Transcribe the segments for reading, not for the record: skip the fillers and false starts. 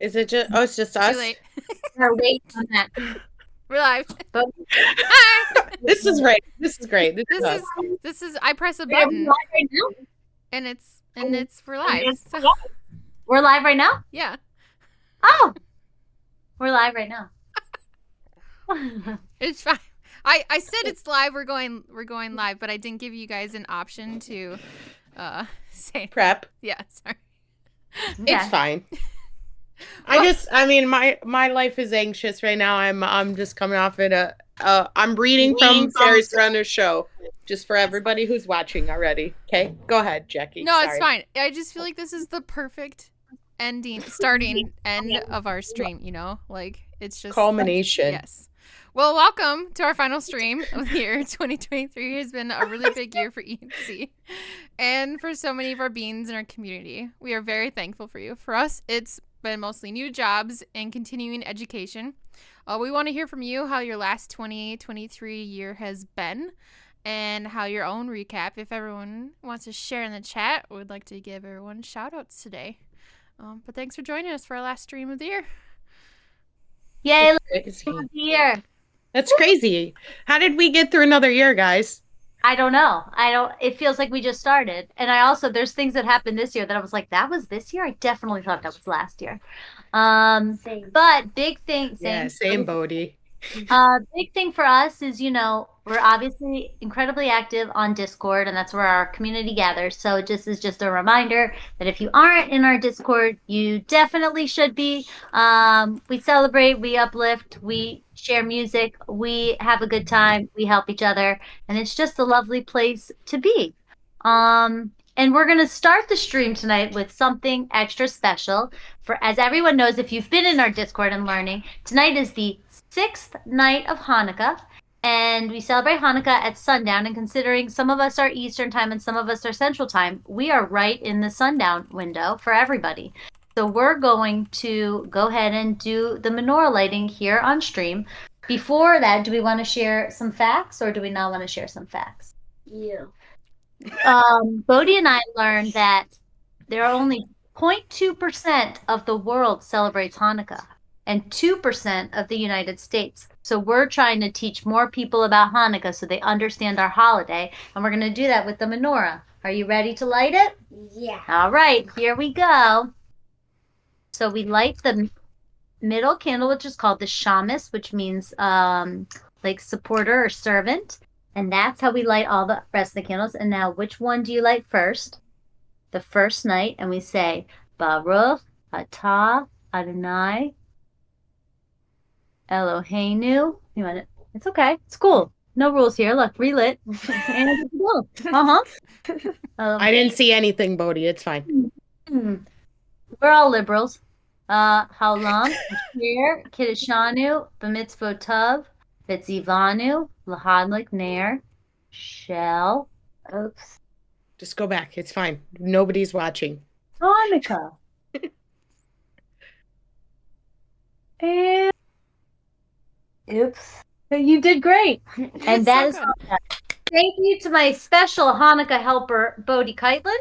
Is it just? Oh, it's just Too us. late. We're waiting on that. We're live. But Hi. This is great. This is great. This is This us. is this is. I press a are we button live right now? and it's we're live. So, We're live right now? yeah. Oh, we're live right now. It's fine. I said it's live. We're going live, but I didn't give you guys an option to say Prep. yeah, sorry. It's fine. I mean, my life is anxious right now. I'm just coming off it. I'm reading from Sarah's Runner show, just for everybody who's watching already. Okay, go ahead, Jackie. No, Sorry. it's fine. I just feel like this is the perfect starting end of our stream, you know? Like it's just Culmination. Yes. Well, welcome to our final stream of the year. 2023 has been a really big year for ENC and for so many of our beings in our community. We are very thankful for you. For us, it's been mostly new jobs and continuing education. We want to hear from you how your last 2023 year has been and how your own recap, if everyone wants to share in the chat, we'd like to give everyone shout outs today. But thanks for joining us for our last stream of the year. Yay, Crazy. year. That's crazy. How did we get through another year, guys? I don't know. It feels like we just started. And there's things that happened this year that I was like, that was this year? I definitely thought that was last year. Same. But big thing. Yeah, same Bodhi. Big thing for us is, we're obviously incredibly active on Discord, and that's where our community gathers. So this is just a reminder that if you aren't in our Discord, you definitely should be. We celebrate, we uplift, we share music, we have a good time, we help each other, and it's just a lovely place to be. And we're going to start the stream tonight with something extra special. As everyone knows, if you've been in our Discord and learning, tonight is the 6th night of Hanukkah, and we celebrate Hanukkah at sundown. And considering some of us are Eastern time and some of us are Central time, we are right in the sundown window for everybody. So we're going to go ahead and do the menorah lighting here on stream. Before that, do we want to share some facts or do we not want to share some facts? Yeah. Bodhi and I learned that there are only 0.2% of the world celebrates Hanukkah and 2% of the United States. So we're trying to teach more people about Hanukkah so they understand our holiday. And we're going to do that with the menorah. Are you ready to light it? Yeah. All right, here we go. So we light the middle candle, which is called the shamus, which means like supporter or servant. And that's how we light all the rest of the candles. And now, which one do you light first? The first night, and we say, Baruch atah Adonai Eloheinu. You want it? It's okay. It's cool. No rules here. Look, relit. And cool. I didn't see anything, Bodhi. It's fine. We're all liberals. Haolam, Asher, Kiddishanu, B'mitzvotav, B'tzivanu, Lahadlik Ner, Shel. Oops. Just go back. It's fine. Nobody's watching. Hanukkah. And oops. You did great. And that is Hanukkah. Thank you to my special Hanukkah helper, Bodhi Keitlin.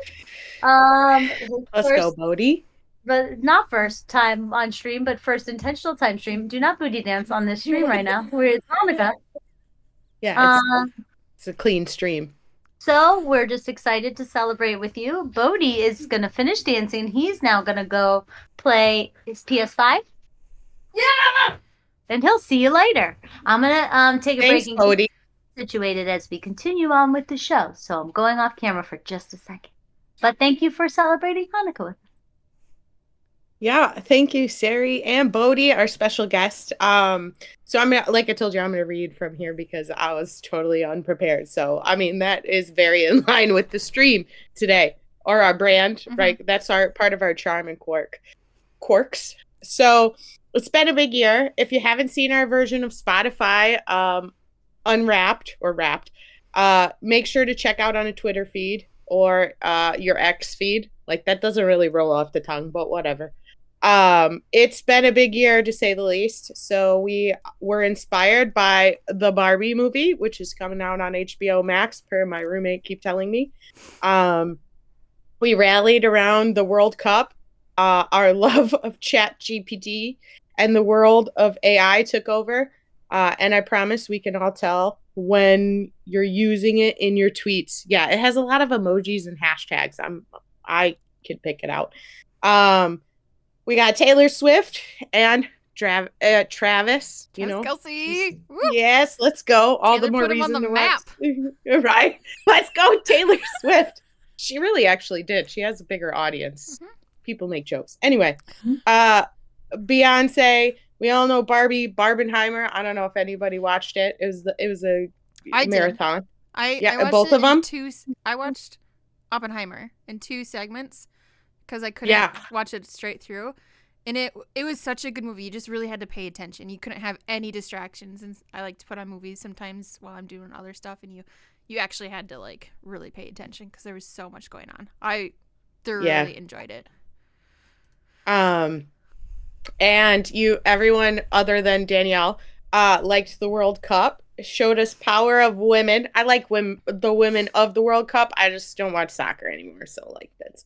Let's go, Bodhi. But not first time on stream, but first intentional time stream. Do not booty dance on this stream right now. It's Hanukkah. Yeah, it's a clean stream. So we're just excited to celebrate with you. Bodhi is going to finish dancing. He's now going to go play his PS5. Yeah. And he'll see you later. I'm going to take a break and Bodhi. Get situated as we continue on with the show. So I'm going off camera for just a second. But thank you for celebrating Hanukkah with us. Yeah, thank you, Sari and Bodhi, our special guest. So I'm gonna, like I told you, I'm gonna read from here because I was totally unprepared. So I mean that is very in line with the stream today or our brand, right? That's our part of our charm and quirks. So it's been a big year. If you haven't seen our version of Spotify, Unwrapped or Wrapped, make sure to check out on a Twitter feed or your X feed. Like that doesn't really roll off the tongue, but whatever. It's been a big year to say the least. So we were inspired by the Barbie movie, which is coming out on HBO Max, per my roommate keep telling me. We rallied around the World Cup. our love of Chat GPT and the world of AI took over. And I promise we can all tell when you're using it in your tweets. Yeah, it has a lot of emojis and hashtags. I can pick it out. We got Taylor Swift and Travis. You know, Kelsey. Woo! yes, let's go. All Taylor the more put him on reason the to map. watch. Right? Let's go, Taylor Swift. She really actually did. She has a bigger audience. People make jokes. Anyway, Beyonce. We all know Barbie Barbenheimer. I don't know if anybody watched it. It was a marathon. I watched both it of them. I watched Oppenheimer in 2 segments because I couldn't watch it straight through. And it was such a good movie. You just really had to pay attention. You couldn't have any distractions. And I like to put on movies sometimes while I'm doing other stuff. And you actually had to like really pay attention because there was so much going on. I thoroughly enjoyed it. And everyone other than Danielle liked the World Cup. Showed us power of women. I like the women of the World Cup. I just don't watch soccer anymore. So like that's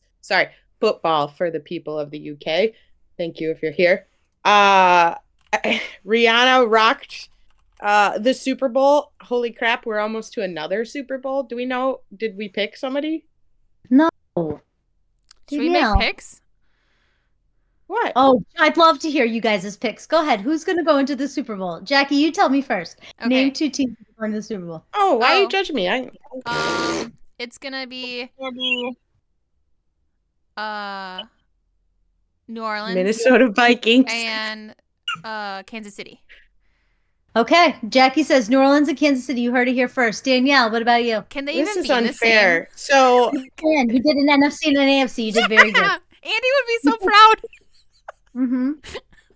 football for the people of the UK. Thank you if you're here. Rihanna rocked the Super Bowl. Holy crap, we're almost to another Super Bowl. Do we know? Did we pick somebody? No. Should we make picks? What? Oh, I'd love to hear you guys' picks. Go ahead. Who's going to go into the Super Bowl? Jackie, you tell me first. Okay. Name 2 teams going to the Super Bowl. Oh, why are you judging me? It's going to be New Orleans, Minnesota Vikings, and Kansas City. Okay, Jackie says New Orleans and Kansas City. You heard it here first. Danielle, what about you? Can they this even is be unfair. In the same? So you did an NFC and an AFC. You did very good. Andy would be so proud. Mm-hmm.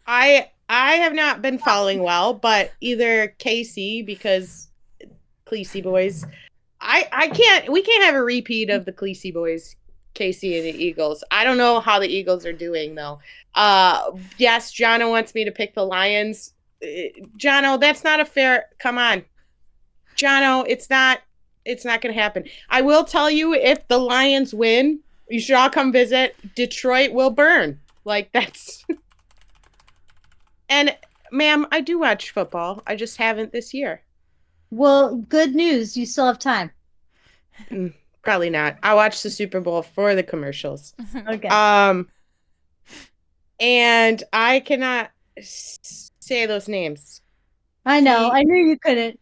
I have not been following well, but either KC because Clecy boys. We can't have a repeat of the Clecy boys, KC and the Eagles. I don't know how the Eagles are doing though. Yes, Jono wants me to pick the Lions. Jono, that's not a fair. Come on, Jono, it's not going to happen. I will tell you, if the Lions win, you should all come visit. Detroit will burn. Like that's. And ma'am, I do watch football. I just haven't this year. Well, good news. You still have time. Probably not. I watched the Super Bowl for the commercials. Okay. And I cannot say those names. I know. I knew you couldn't.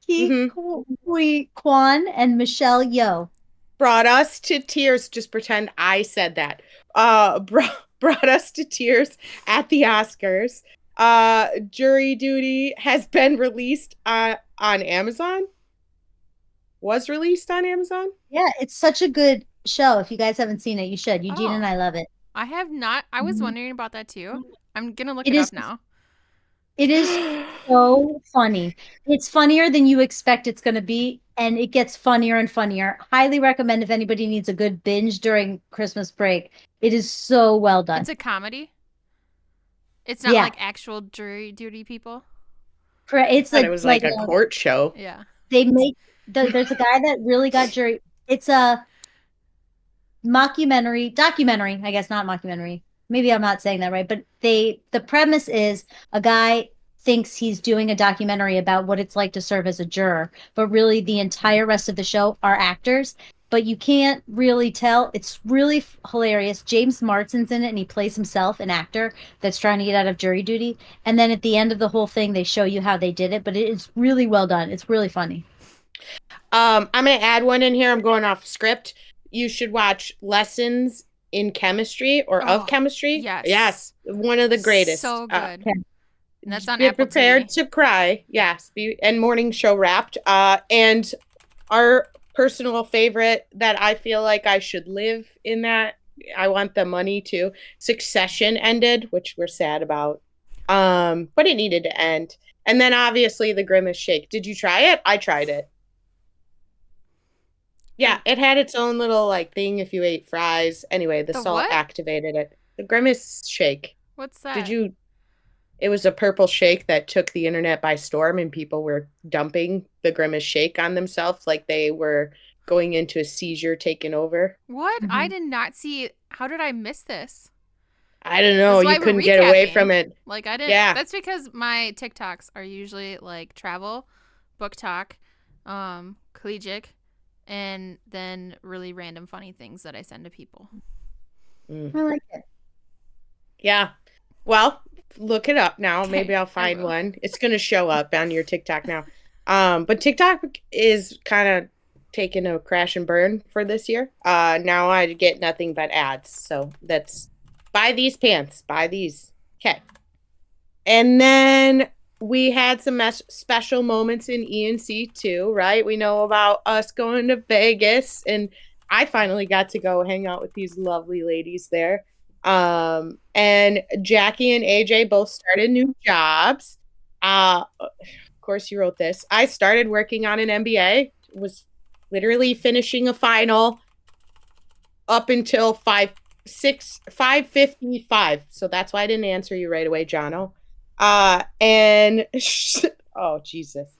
Hui Kwan and Michelle Yeoh. Brought us to tears. Just pretend I said that. Brought us to tears at the Oscars. Jury Duty has been released on Amazon. Was released on Amazon. Yeah, it's such a good show. If you guys haven't seen it, you should. Eugene and I love it. I have not. I was wondering about that too. I'm gonna look it up now. It is so funny. It's funnier than you expect it's going to be, and it gets funnier and funnier. Highly recommend if anybody needs a good binge during Christmas break. It is so well done. It's a comedy. It's not like actual jury duty people. It's it was like a court show. Yeah. They make there's a guy that really got jury. It's a documentary, I guess, not mockumentary. Maybe I'm not saying that right, but the premise is a guy thinks he's doing a documentary about what it's like to serve as a juror, but really the entire rest of the show are actors, but you can't really tell. It's really hilarious. James Marsden's in it, and he plays himself, an actor that's trying to get out of jury duty. And then at the end of the whole thing, they show you how they did it, but it is really well done. It's really funny. I'm going to add one in here. I'm going off script. You should watch Lessons in Chemistry or of Chemistry. Yes. One of the greatest. So good. And that's on Be Apple prepared TV. to cry. Yes. And Morning Show Wrapped. And our personal favorite that I feel like I should live in that. I want the money too. Succession ended, which we're sad about. But it needed to end. And then obviously the Grimace Shake. Did you try it? I tried it. Yeah, it had its own little like thing if you ate fries. Anyway, the salt activated it. The Grimace Shake. What's that? It was a purple shake that took the internet by storm, and people were dumping the Grimace Shake on themselves like they were going into a seizure taking over. What? I did not see. How did I miss this? I don't know. That's why You we're couldn't get away recapping. from it. Like I didn't. Yeah. That's because my TikToks are usually like travel, book talk, collegiate, and then really random funny things that I send to people. Mm. I like it. Yeah. Well, look it up now. Okay, Maybe I'll I find will. one. It's gonna show up on your TikTok now. But TikTok is kind of taking a crash and burn for this year. Now I get nothing but ads. So that's buy these pants, buy these. Okay. And then we had some special moments in ENC too, right? We know about us going to Vegas, and I finally got to go hang out with these lovely ladies there. And Jackie and AJ both started new jobs. Of course, you wrote this. I started working on an MBA, was literally finishing a final up until 5:55. So that's why I didn't answer you right away, Jono. And oh Jesus.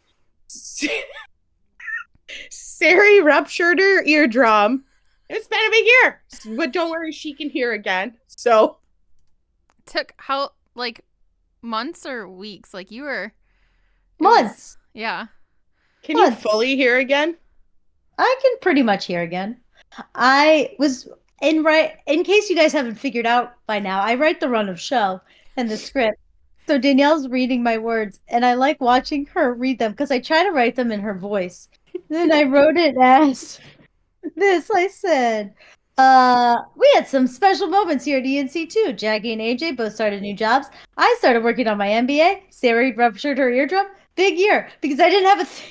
Sari ruptured her eardrum. It's been a big year. But don't worry, she can hear again. So Took how like months or weeks? Like you were it was- Months. Yeah. can you What? fully hear again? I can pretty much hear again. I was in case you guys haven't figured out by now, I write the run of show and the script. So Danielle's reading my words, and I like watching her read them because I try to write them in her voice. Then I wrote it as this. I said, we had some special moments here at ENC too. Jackie and AJ both started new jobs. I started working on my MBA. Sarah ruptured her eardrum. Big year because I didn't have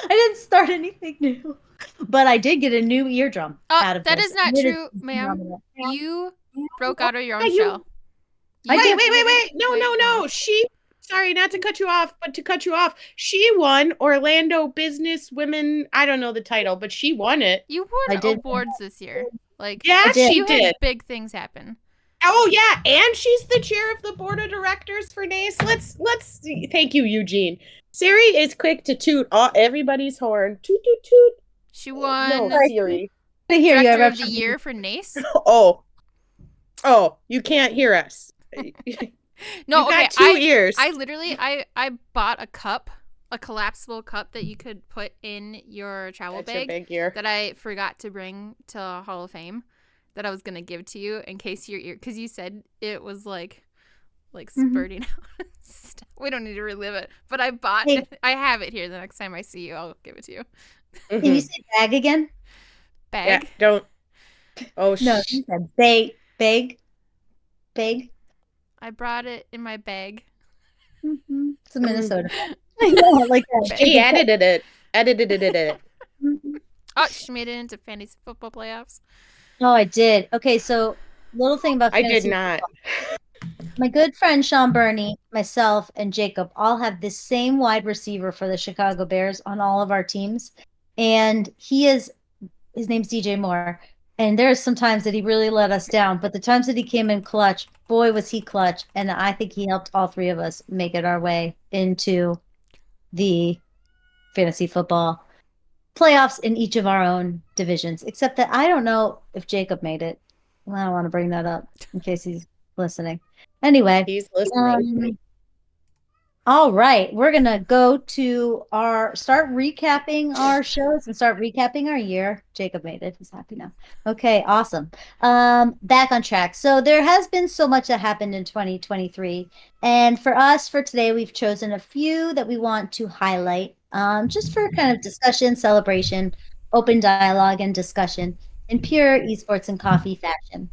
I didn't start anything new. But I did get a new eardrum out of That this. is not I did it true, ma'am. phenomenal. You broke out of your own Yeah, you- shell. I You did. Wait. No. no. She, sorry, not to cut you off, but to cut you off. She won Orlando Business Women. I don't know the title, but she won it. You I won did. awards this year. Like Yeah, I did. she you had did. big things happen. Oh yeah, and she's the chair of the board of directors for NACE. Let's thank you, Eugene. Sari is quick to toot everybody's horn. Toot toot toot. She No, won Siri. I hear you. I Director of the ruptured Year for NACE. Oh, you can't hear us. No, you okay. got two ears. I literally I bought a cup, a collapsible cup that you could put in your travel That's your bag big ear. that I forgot to bring to Hall of Fame that I was gonna give to you in case your ear, because you said it was like spurting out. Stuff. We don't need to relive it, but I bought Hey. it. I have it here. The next time I see you, I'll give it to you. Can you say bag again? Yeah, Bag. don't. Oh No, sh- you said bag. I brought it in my bag. It's a Minnesota. I know, like that. she edited it. Edited it. Mhm. Oh, she made it into fantasy football playoffs. Oh, I did. Okay, so little thing about I did fantasy not. my good friend Sean Burney, myself, and Jacob all have this same wide receiver for the Chicago Bears on all of our teams. And his name's DJ Moore. And there's some times that he really let us down, but the times that he came in clutch, boy, was he clutch. And I think he helped all three of us make it our way into the fantasy football playoffs in each of our own divisions, except that I don't know if Jacob made it. Well, I don't want to bring that up in case he's listening. Anyway, He's listening. all right, we're gonna go to start recapping our shows and start recapping our year. Jacob made it; he's happy now. Okay, awesome. Back on track. So there has been so much that happened in 2023, and for us, for today, we've chosen a few that we want to highlight, just for kind of discussion, celebration, open dialogue, and discussion in pure esports and coffee fashion.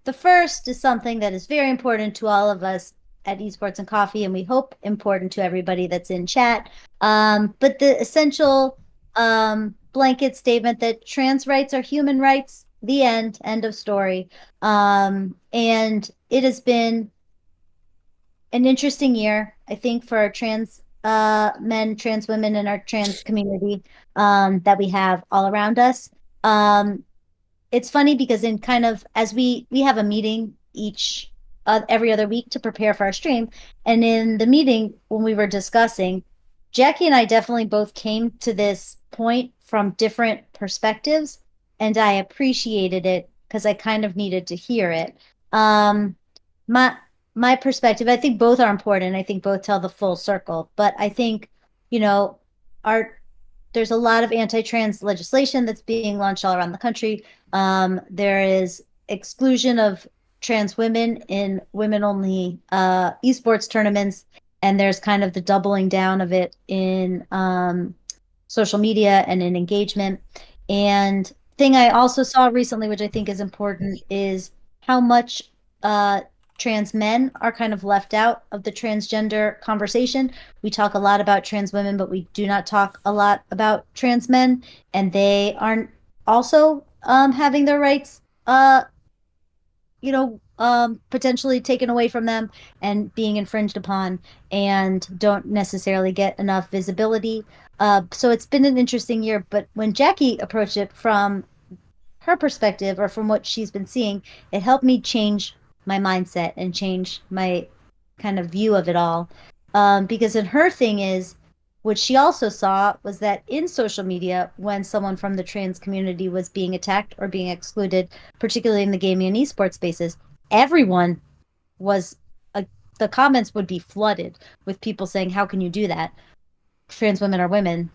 The first is something that is very important to all of us at Esports and Coffee, and we hope important to everybody that's in chat. But the essential blanket statement that trans rights are human rights, the end of story. And it has been an interesting year, I think, for our trans men, trans women, and our trans community that we have all around us. It's funny because in kind of as we have a meeting every other week to prepare for our stream, and in the meeting when we were discussing, Jackie and I definitely both came to this point from different perspectives, and I appreciated it because I kind of needed to hear it. My my perspective, I think both are important. I think both tell the full circle, but I think, you know, our there's a lot of anti-trans legislation that's being launched all around the country. There is exclusion of trans women in women-only esports tournaments, and there's kind of the doubling down of it in social media and in engagement. And thing I also saw recently, which I think is important, is how much uh, trans men are kind of left out of the transgender conversation. We talk a lot about trans women, but we do not talk a lot about trans men, and they aren't also having their rights, potentially taken away from them and being infringed upon, and don't necessarily get enough visibility. So it's been an interesting year. But when Jackie approached it from her perspective or from what she's been seeing, it helped me change my mindset and change my kind of view of it all. Because in her thing is, what she also saw was that in social media, when someone from the trans community was being attacked or being excluded, particularly in the gaming and esports spaces, everyone was, the comments would be flooded with people saying, "How can you do that? Trans women are women.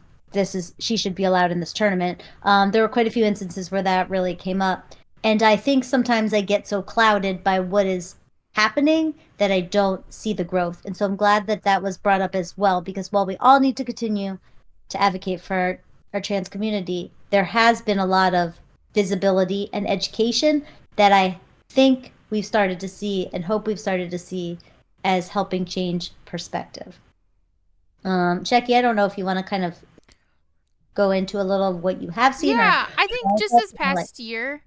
She should be allowed in this tournament." There were quite a few instances where that really came up. And I think sometimes I get so clouded by what is happening that I don't see the growth. And so I'm glad that that was brought up as well, because while we all need to continue to advocate for our trans community, there has been a lot of visibility and education that I think we've started to see and hope we've started to see as helping change perspective. Jackie, I don't know if you want to kind of go into a little of what you have seen. Yeah, I think just this past year,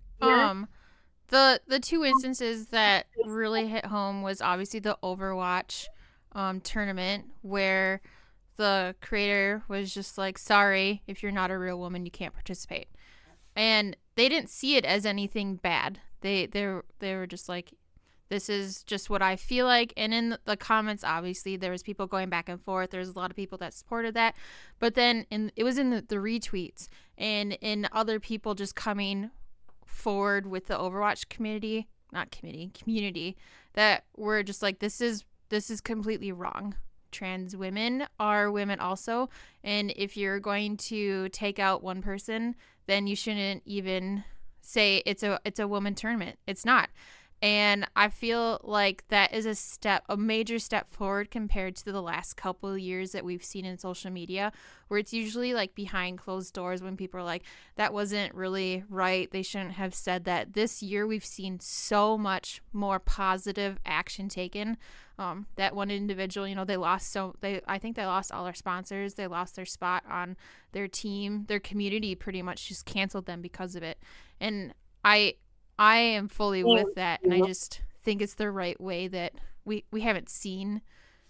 the two instances that really hit home was obviously the Overwatch tournament, where the creator was just like, "Sorry, if you're not a real woman, you can't participate," and they didn't see it as anything bad. They were just like, "This is just what I feel like." And in the comments, obviously there was people going back and forth. There's a lot of people that supported that, but then it was in the retweets and in other people just coming forward with the Overwatch community that were just like, this is completely wrong. Trans women are women also, and if you're going to take out one person, then you shouldn't even say it's a woman tournament. It's not. And I feel like that is a major step forward compared to the last couple of years that we've seen in social media, where it's usually like behind closed doors when people are like, that wasn't really right, they shouldn't have said that. This year we've seen so much more positive action taken. That one individual, I think they lost all their sponsors, they lost their spot on their team, their community pretty much just canceled them because of it. And I am fully with that, and I just think it's the right way that we haven't seen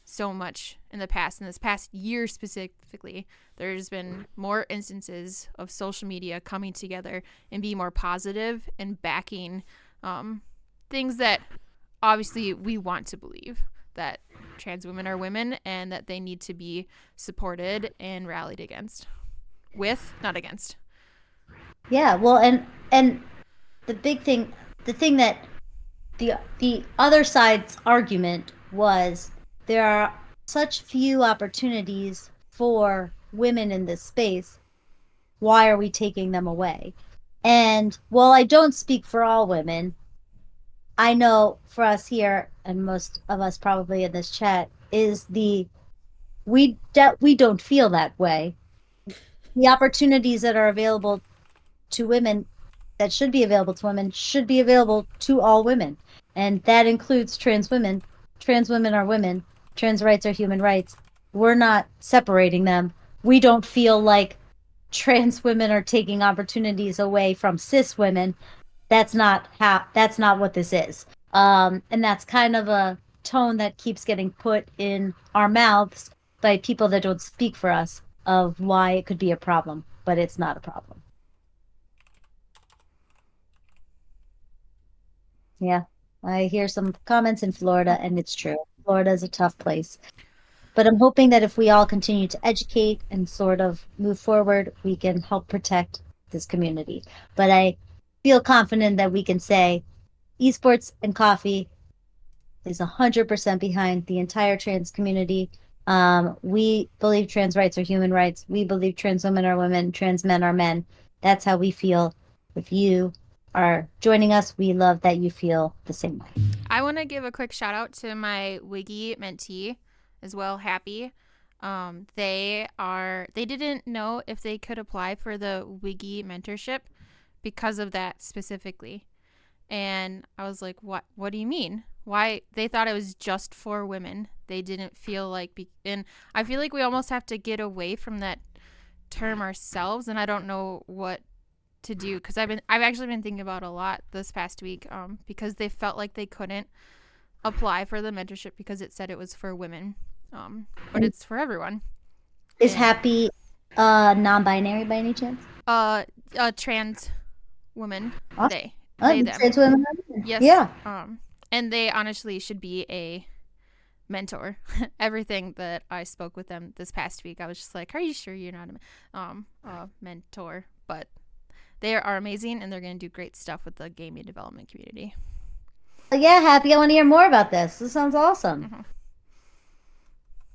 so much in the past. In this past year specifically, there's been more instances of social media coming together and being more positive and backing things that obviously we want to believe, that trans women are women and that they need to be supported and rallied not against. Yeah, well, and the thing that the other side's argument was, there are such few opportunities for women in this space. Why are we taking them away? And while I don't speak for all women, I know for us here, and most of us probably in this chat, is we don't feel that way. The opportunities that are available to women, that should be available to women, should be available to all women. And that includes trans women. Trans women are women. Trans rights are human rights. We're not separating them. We don't feel like trans women are taking opportunities away from cis women. That's not what this is. And that's kind of a tone that keeps getting put in our mouths by people that don't speak for us, of why it could be a problem, but it's not a problem. Yeah, I hear some comments in Florida, and it's true. Florida is a tough place. But I'm hoping that if we all continue to educate and sort of move forward, we can help protect this community. But I feel confident that we can say Esports and Coffee is 100% behind the entire trans community. We believe trans rights are human rights. We believe trans women are women, trans men are men. That's how we feel. If you are joining us, we love that you feel the same way. I want to give a quick shout out to my Wiggy mentee as well, Happy. They didn't know if they could apply for the Wiggy mentorship because of that specifically. And I was like, what do you mean? Why? They thought it was just for women. They didn't feel like and I feel like we almost have to get away from that term ourselves, and I don't know what to do, because I've actually been thinking about it a lot this past week, because they felt like they couldn't apply for the mentorship because it said it was for women, but it's for everyone. Is And, Happy non-binary by any chance? trans woman. Awesome. They them. Trans women? Yes. Yeah. And they honestly should be a mentor. Everything that I spoke with them this past week, I was just like, are you sure you're not a mentor? But they are amazing, and they're going to do great stuff with the gaming development community. Yeah, Happy. I want to hear more about this. This sounds awesome. Mhm.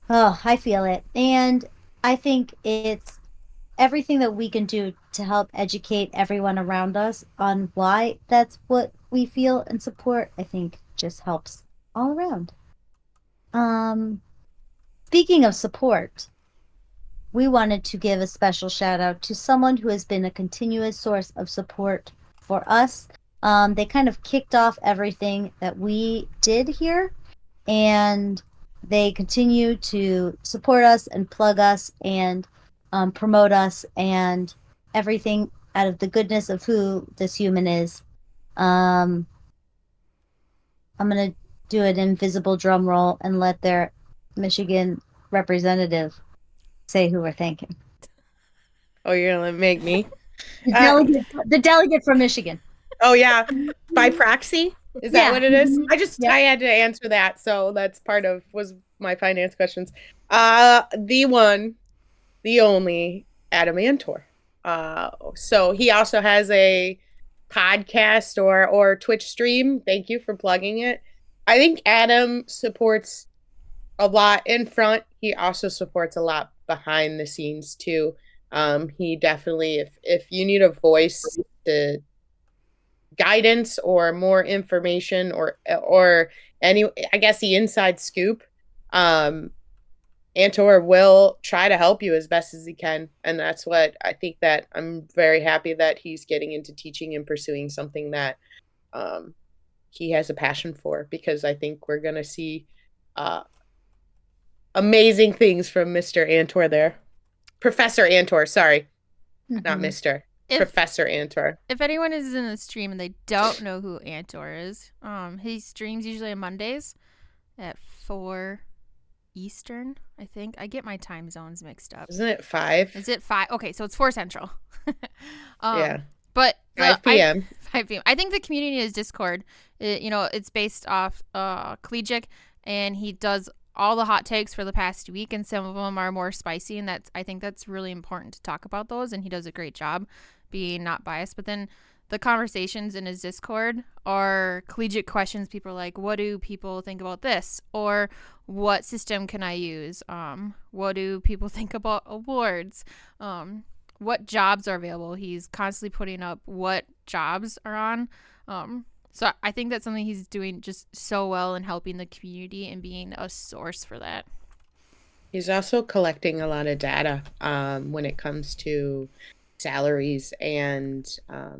Oh, I feel it. And I think it's everything that we can do to help educate everyone around us on why that's what we feel and support, I think just helps all around. Speaking of support, we wanted to give a special shout out to someone who has been a continuous source of support for us. They kind of kicked off everything that we did here, and they continue to support us and plug us and promote us and everything out of the goodness of who this human is. I'm going to do an invisible drum roll and let their Michigan representative say who we're thanking. Oh, you're gonna make me? The delegate from Michigan. Oh yeah, by proxy. Is that what it is? I had to answer that, so that's was my finance questions. The one, the only Adam Antor. So he also has a podcast or Twitch stream. Thank you for plugging it. I think Adam supports a lot in front. He also supports a lot behind the scenes too. He definitely, if you need a voice to guidance or more information or any, I guess, the inside scoop, Antor will try to help you as best as he can. And that's what I think, that I'm very happy that he's getting into teaching and pursuing something that he has a passion for, because I think we're going to see amazing things from Mr. Antor there. Professor Antor, sorry. Not Mr. Professor Antor. If anyone is in the stream and they don't know who Antor is, he streams usually on Mondays at 4 Eastern, I think. I get my time zones mixed up. Isn't it 5? Is it 5? Okay, so it's 4 Central. Yeah. But 5 p.m. 5 p.m. I think the community is Discord. It's based off Collegiate, and he does all the hot takes for the past week, and some of them are more spicy, and I think that's really important to talk about those, and he does a great job being not biased. But then the conversations in his Discord are collegiate questions. People are like, what do people think about this? Or what system can I use? What do people think about awards? What jobs are available? He's constantly putting up what jobs are on. So I think that's something he's doing just so well in helping the community and being a source for that. He's also collecting a lot of data when it comes to salaries and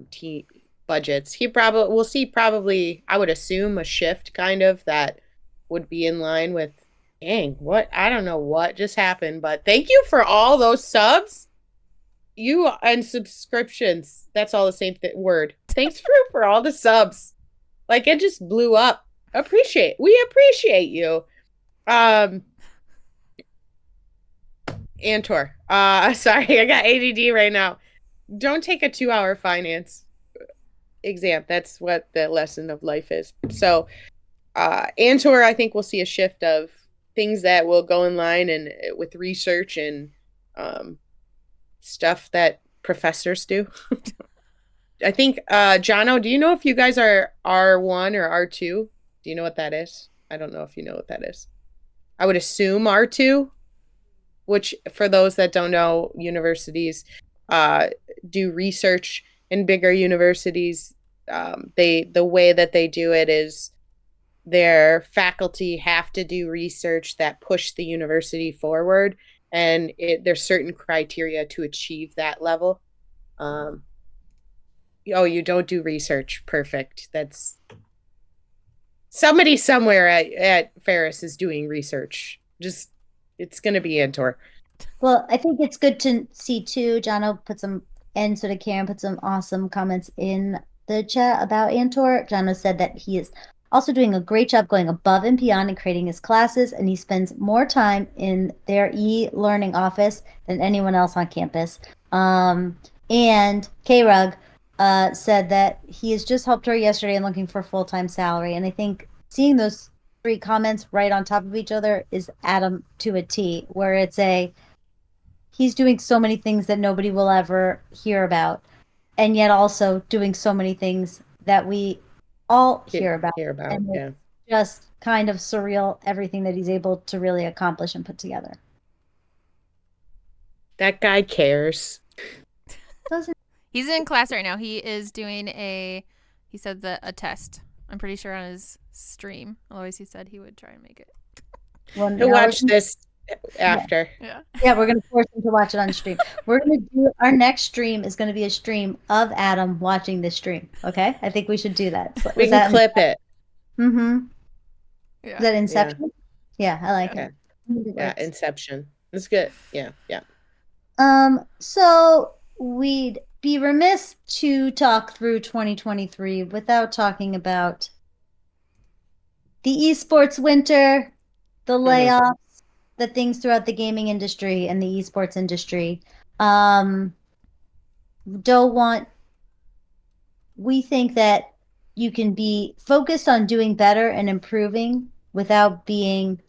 team budgets. We'll see probably, I would assume, a shift kind of that would be in line with, dang, I don't know what just happened, but thank you for all those subs. You and subscriptions. That's all the same word. Thanks for all the subs. Like, it just blew up. We appreciate you. Antor. Sorry, I got ADD right now. Don't take a 2-hour finance exam. That's what the lesson of life is. So, Antor, I think we'll see a shift of things that will go in line and with research and stuff that professors do. I think, Jono, do you know if you guys are R1 or R2? Do you know what that is? I don't know if you know what that is. I would assume R2, which for those that don't know, universities uh, do research in bigger universities. The way that they do it is their faculty have to do research that push the university forward, and there's certain criteria to achieve that level. Um, oh, you don't do research. Perfect. That's somebody somewhere at Ferris is doing research. Just it's gonna be Antor. Well, I think it's good to see too. Jono put some, and sort of Karen put some awesome comments in the chat about Antor. Jono said that he is also doing a great job going above and beyond and creating his classes, and he spends more time in their e-learning office than anyone else on campus. And K-Rug said that he has just helped her yesterday and looking for full-time salary. And I think seeing those three comments right on top of each other is Adam to a T, where it's he's doing so many things that nobody will ever hear about, and yet also doing so many things that we all hear about. And Yeah. it's just kind of surreal, everything that he's able to really accomplish and put together. That guy cares. He's in class right now. He is doing he said a test. I'm pretty sure on his stream. Otherwise, he said he would try and make it. Well, He'll watch this after. Yeah. Yeah, we're going to force him to watch it on stream. We're going to do, our next stream is going to be a stream of Adam watching this stream. Okay? I think we should do that. So, We can clip it. Mm-hmm. Yeah. Is that Inception? Yeah, I like it. Yeah, Inception. It's good. Yeah. So we'd be remiss to talk through 2023 without talking about the esports winter, the layoffs, the things throughout the gaming industry and the esports industry. We think that you can be focused on doing better and improving without being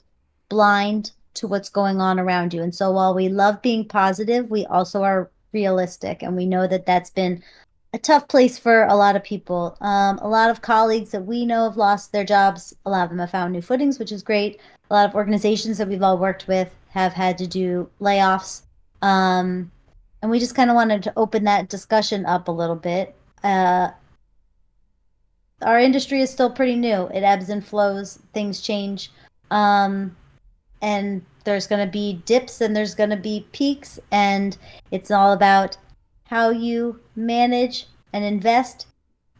blind to what's going on around you. And so while we love being positive, we also are realistic. And we know that that's been a tough place for a lot of people. A lot of colleagues that we know have lost their jobs. A lot of them have found new footings, which is great. A lot of organizations that we've all worked with have had to do layoffs. And we just kind of wanted to open that discussion up a little bit. Our industry is still pretty new. It ebbs and flows. Things change. And there's going to be dips and there's going to be peaks. And it's all about how you manage and invest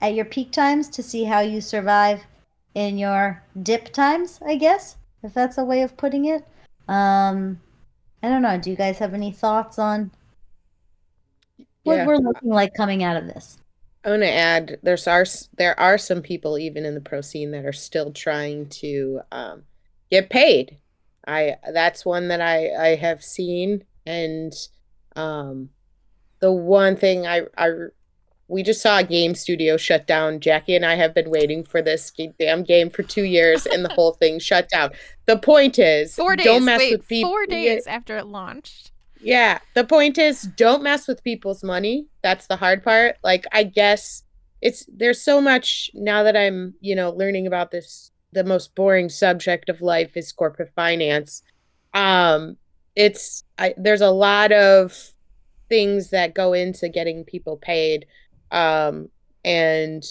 at your peak times to see how you survive in your dip times, I guess, if that's a way of putting it. I don't know. Do you guys have any thoughts on what we're looking like coming out of this? I want to add, there are some people even in the pro scene that are still trying to get paid. That's one that I have seen, and the one thing we just saw a game studio shut down. Jackie and I have been waiting for this damn game for 2 years, and the whole thing shut down. The point is, 4 days. Don't mess with people. 4 days after it launched. Yeah, the point is, don't mess with people's money. That's the hard part. Like, I guess there's so much now that I'm, learning about this. The most boring subject of life is corporate finance. There's a lot of things that go into getting people paid. And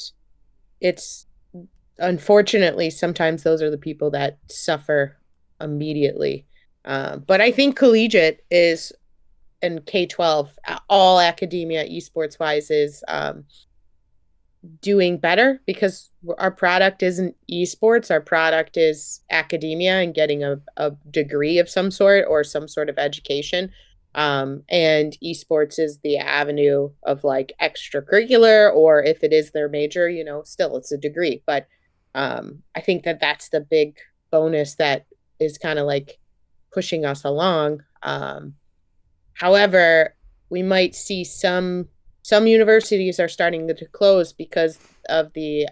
it's unfortunately, sometimes those are the people that suffer immediately. But I think collegiate is, and K-12, all academia, esports wise, is doing better because our product isn't esports. Our product is academia and getting a degree of some sort or some sort of education. And esports is the avenue of like extracurricular, or if it is their major, still it's a degree. But I think that's the big bonus that is kind of like pushing us along. However, we might see some universities are starting to close because of the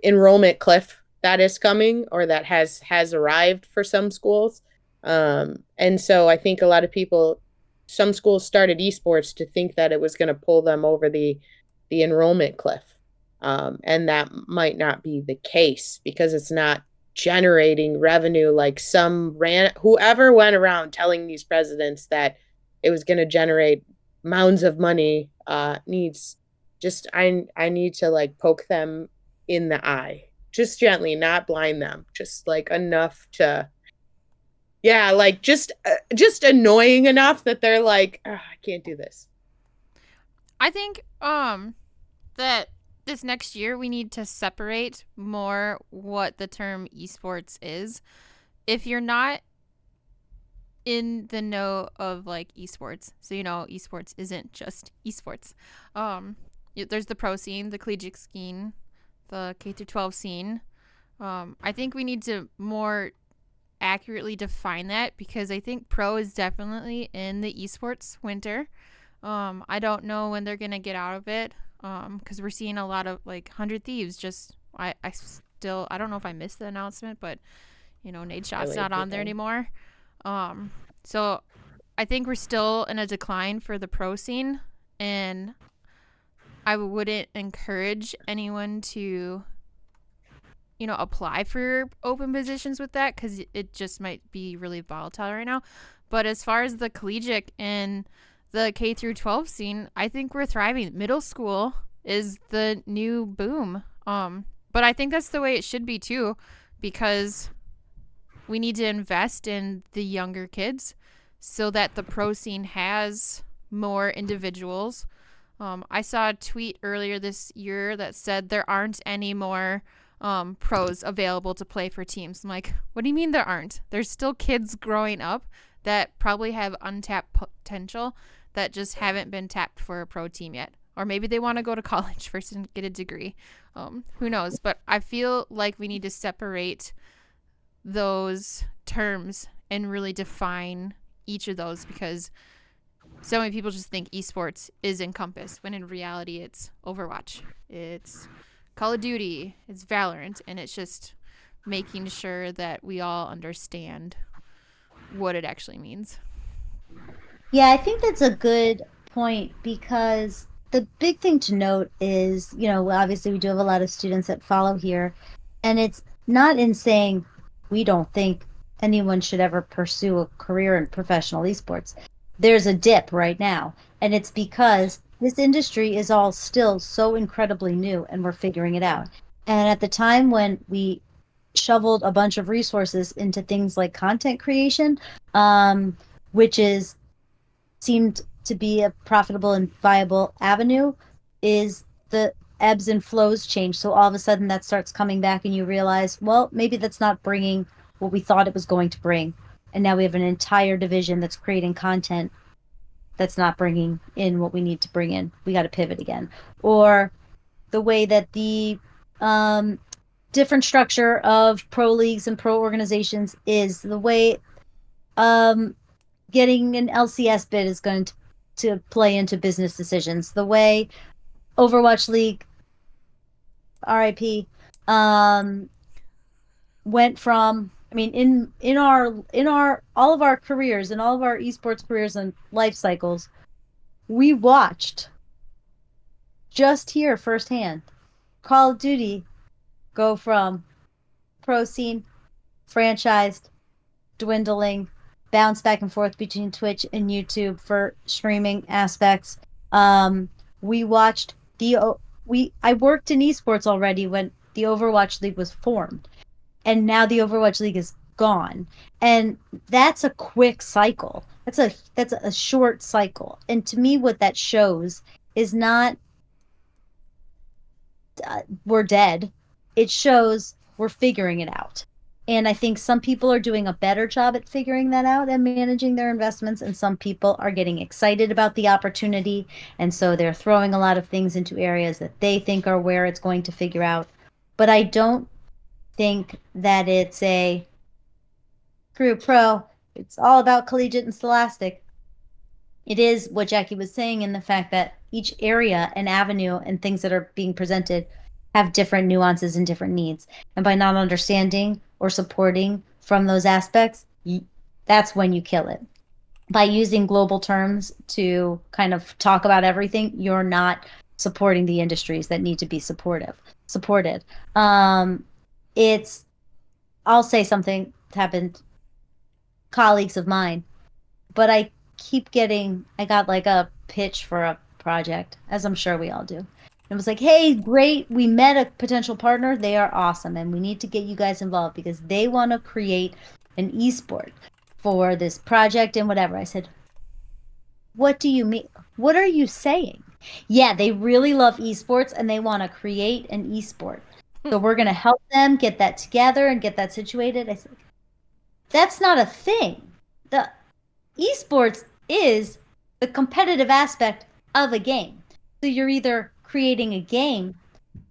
enrollment cliff that is coming, or that has arrived for some schools. And so I think a lot of people some schools started esports to think that it was going to pull them over the enrollment cliff. And that might not be the case because it's not generating revenue like whoever went around telling these presidents that it was going to generate mounds of money needs just I need to like poke them in the eye just gently, not blind them, just like enough to yeah, like just annoying enough that they're like, "Ugh, I can't do this." I think that this next year we need to separate more what the term esports is. If you're not in the know of like esports, so you know esports isn't just esports. There's the pro scene, the collegiate scene, the K through 12 scene. I think we need to more accurately define that because I think pro is definitely in the esports winter. I don't know when they're gonna get out of it because we're seeing a lot of like 100 Thieves. Just I don't know if I missed the announcement, but you know Nadeshot's not on there anymore. So I think we're still in a decline for the pro scene, and I wouldn't encourage anyone to apply for open positions with that because it just might be really volatile right now. But as far as the collegiate and the K through 12 scene, I think we're thriving. Middle school is the new boom. But I think that's the way it should be too, because we need to invest in the younger kids so that the pro scene has more individuals. I saw a tweet earlier this year that said there aren't any more pros available to play for teams. I'm like, what do you mean there aren't? There's still kids growing up that probably have untapped potential that just haven't been tapped for a pro team yet. Or maybe they want to go to college first and get a degree. Who knows? But I feel like we need to separate those terms and really define each of those because so many people just think esports is encompassed when in reality it's Overwatch, it's Call of Duty, it's Valorant, and it's just making sure that we all understand what it actually means. Yeah, I think that's a good point because the big thing to note is, obviously we do have a lot of students that follow here, and it's not in saying we don't think anyone should ever pursue a career in professional esports. There's a dip right now, and it's because this industry is all still so incredibly new and we're figuring it out. And at the time when we shoveled a bunch of resources into things like content creation, which seemed to be a profitable and viable avenue, is the ebbs and flows change. So all of a sudden that starts coming back and you realize, well, maybe that's not bringing what we thought it was going to bring. And now we have an entire division that's creating content that's not bringing in what we need to bring in. We got to pivot again. Or the way that the different structure of pro leagues and pro organizations is, the way getting an LCS bid is going to play into business decisions, the way Overwatch League, RIP, went from, in our all of our careers and all of our esports careers and life cycles, we watched just here firsthand Call of Duty go from pro scene, franchised, dwindling, bounce back and forth between Twitch and YouTube for streaming aspects. We watched I worked in esports already when the Overwatch League was formed. And now the Overwatch League is gone. And that's a quick cycle. That's a short cycle. And to me, what that shows is not we're dead. It shows we're figuring it out. And I think some people are doing a better job at figuring that out and managing their investments. And some people are getting excited about the opportunity. And so they're throwing a lot of things into areas that they think are where it's going to figure out. But I don't think that it's a screw pro. It's all about collegiate and scholastic. It is what Jackie was saying in the fact that each area and avenue and things that are being presented have different nuances and different needs. And by not understanding or supporting from those aspects, that's when you kill it. by using global terms to kind of talk about everything, you're not supporting the industries that need to be supported. It's I'll say something that happened, colleagues of mine, but I got like a pitch for a project, as I'm sure we all do. It was like, hey, great, we met a potential partner. They are awesome, and we need to get you guys involved because they want to create an esport for this project and whatever. I said, what do you mean? What are you saying? Yeah, they really love esports and they want to create an esport. So we're going to help them get that together and get that situated. I said, that's not a thing. The esports is the competitive aspect of a game. So you're either creating a game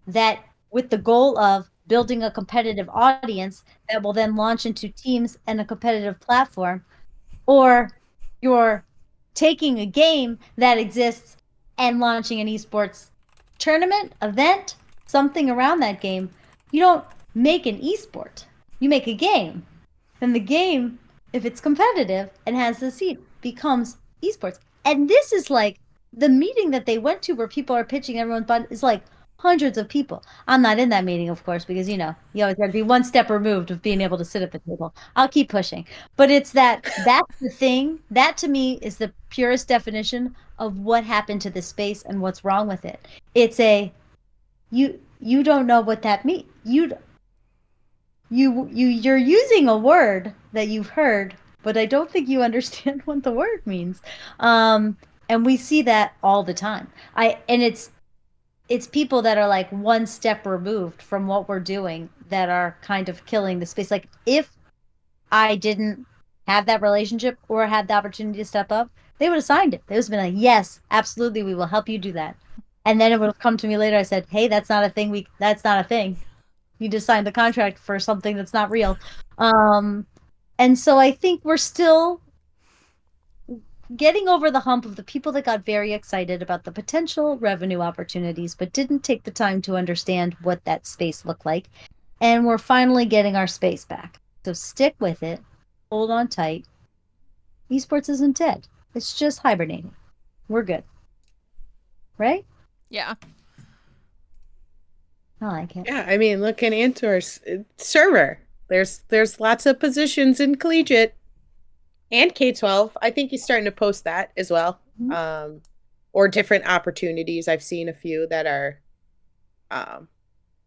that with the goal of building a competitive audience that will then launch into teams and a competitive platform, or you're taking a game that exists and launching an esports tournament, event, something around that game. You don't make an esport. You make a game. And the game, if it's competitive and has the seed, becomes esports. And this is like the meeting that they went to where people are pitching everyone's button is like hundreds of people. I'm not in that meeting, of course, because you always got to be one step removed of being able to sit at the table. I'll keep pushing. But it's that's the thing. That to me is the purest definition of what happened to this space and what's wrong with it. It's you don't know what that means. You're using a word that you've heard, but I don't think you understand what the word means. And we see that all the time. It's people that are like one step removed from what we're doing that are kind of killing the space. Like if I didn't have that relationship or had the opportunity to step up, they would have signed it. They would have been like, yes, absolutely, we will help you do that. And then it would have come to me later. I said, hey, that's not a thing. That's not a thing. You just signed the contract for something that's not real. And so I think we're still getting over the hump of the people that got very excited about the potential revenue opportunities, but didn't take the time to understand what that space looked like. And we're finally getting our space back. So stick with it. Hold on tight. Esports isn't dead. It's just hibernating. We're good. Right? Yeah. I like it. Yeah, I mean, looking into our server, there's lots of positions in collegiate and K-12. I think he's starting to post that as well. Mm-hmm. Or different opportunities. I've seen a few that are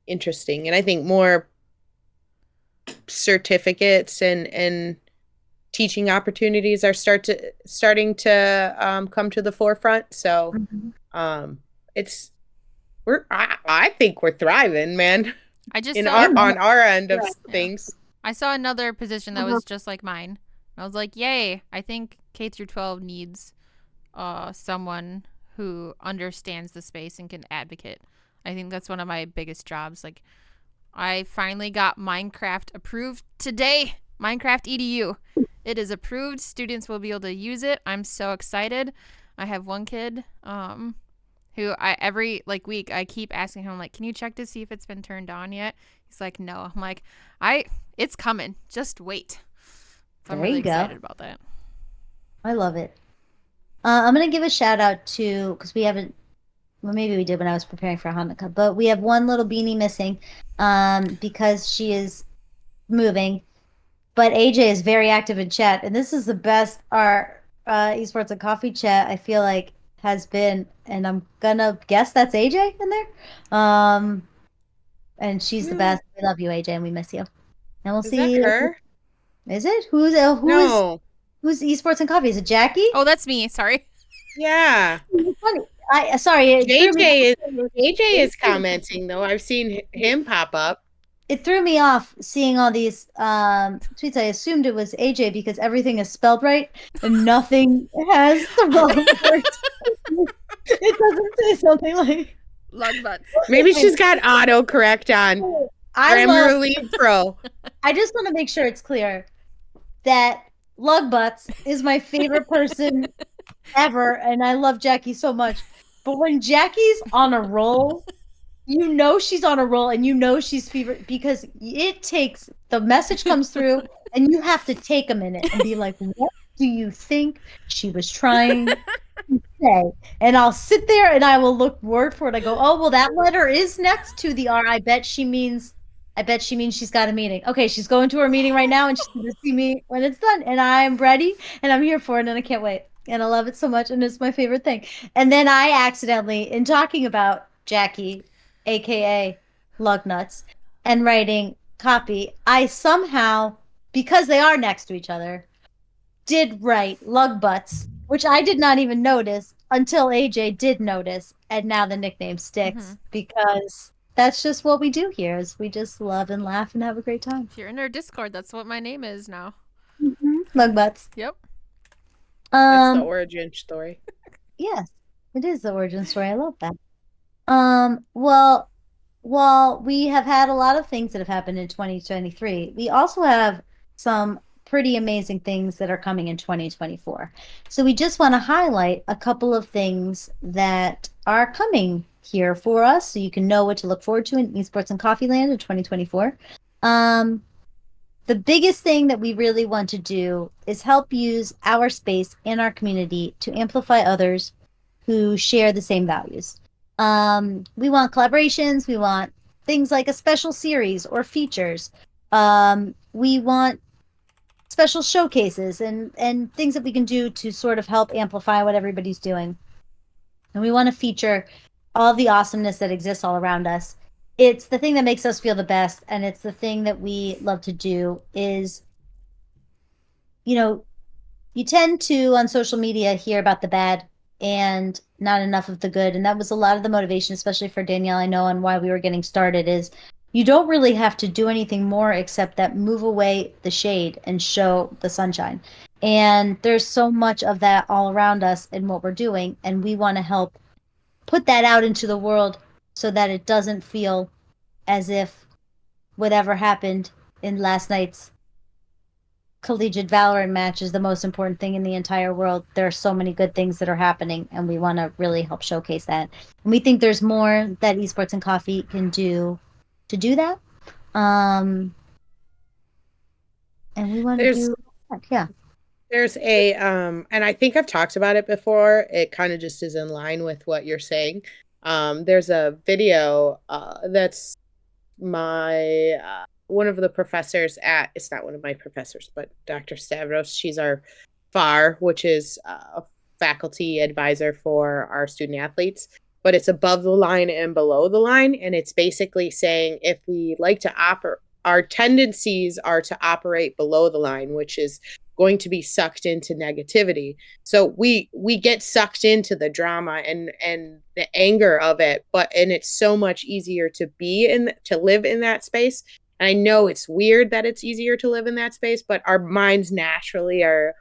interesting, and I think more certificates and teaching opportunities are starting to come to the forefront. So it's I think we're thriving, man. I just on our end of things. I saw another position that was just like mine. I was like, yay, I think K through 12 needs someone who understands the space and can advocate. I think that's one of my biggest jobs. Like, I finally got Minecraft approved today. Minecraft EDU. It is approved. Students will be able to use it. I'm so excited. I have one kid who every week I keep asking him, like, can you check to see if it's been turned on yet? He's like, no. I'm like, it's coming. Just wait. So I'm really excited about that. I love it. I'm going to give a shout out to, because we haven't, well, maybe we did when I was preparing for Hanukkah, but we have one little beanie missing because she is moving. But AJ is very active in chat, and this is the best our Esports and Coffee chat, I feel like, has been, and I'm going to guess that's AJ in there. And she's the best. We love you, AJ, and we miss you. And we'll see. Is that her? Is it? Who's Esports and Coffee? Is it Jackie? Oh, that's me. Sorry. Yeah. Sorry. AJ is commenting though. I've seen him pop up. It threw me off seeing all these tweets. I assumed it was AJ because everything is spelled right and nothing has the wrong word. It doesn't say something like lug butts. Maybe she's got autocorrect on. Grammarly Pro. I just want to make sure it's clear that Lug Butts is my favorite person ever, and I love Jackie so much. But when Jackie's on a roll, you know she's on a roll, and you know she's favorite because it takes the message comes through, and you have to take a minute and be like, "What do you think she was trying to say? And I'll sit there and I will look word for it. I go, oh, well, that letter is next to the R. I bet she means she's got a meeting. Okay, she's going to her meeting right now and she's going to see me when it's done. And I'm ready and I'm here for it and I can't wait. And I love it so much and it's my favorite thing. And then I accidentally, in talking about Jackie, aka Lug Nuts, and writing copy, I somehow, because they are next to each other, did write Lug Butts, which I did not even notice until AJ did notice, and now the nickname sticks because that's just what we do here. Is we just love and laugh and have a great time. If you're in our Discord, that's what my name is now. Lug Butts. Yep. That's the origin story. Yes, it is the origin story. I love that. Well, while we have had a lot of things that have happened in 2023, we also have some pretty amazing things that are coming in 2024. So we just want to highlight a couple of things that are coming here for us so you can know what to look forward to in Esports and Coffee Land in 2024. The biggest thing that we really want to do is help use our space and our community to amplify others who share the same values. We want collaborations. We want things like a special series or features. We want special showcases and things that we can do to sort of help amplify what everybody's doing. And we want to feature all the awesomeness that exists all around us. It's the thing that makes us feel the best, and it's the thing that we love to do is, you tend to, on social media, hear about the bad and not enough of the good. And that was a lot of the motivation, especially for Danielle, I know, and why we were getting started is you don't really have to do anything more except that move away the shade and show the sunshine. And there's so much of that all around us in what we're doing. And we want to help put that out into the world so that it doesn't feel as if whatever happened in last night's collegiate Valorant match is the most important thing in the entire world. There are so many good things that are happening, and we want to really help showcase that. And we think there's more that Esports and Coffee can do to do that. And we want to do that. Yeah. There's a and I think I've talked about it before. It kind of just is in line with what you're saying. There's a video that's my one of the professors at, it's not one of my professors, but Dr. Stavros. She's our FAR, which is a faculty advisor for our student athletes, but it's above the line and below the line. And it's basically saying if we like to operate, our tendencies are to operate below the line, which is going to be sucked into negativity. So we get sucked into the drama and the anger of it, and it's so much easier to live in that space. And I know it's weird that it's easier to live in that space, but our minds naturally are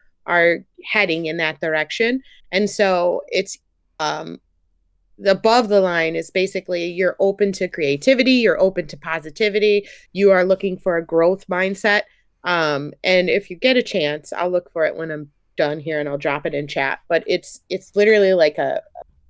heading in that direction. And so it's above the line is basically you're open to creativity, you're open to positivity, you are looking for a growth mindset. And if you get a chance, I'll look for it when I'm done here and I'll drop it in chat. But it's literally like a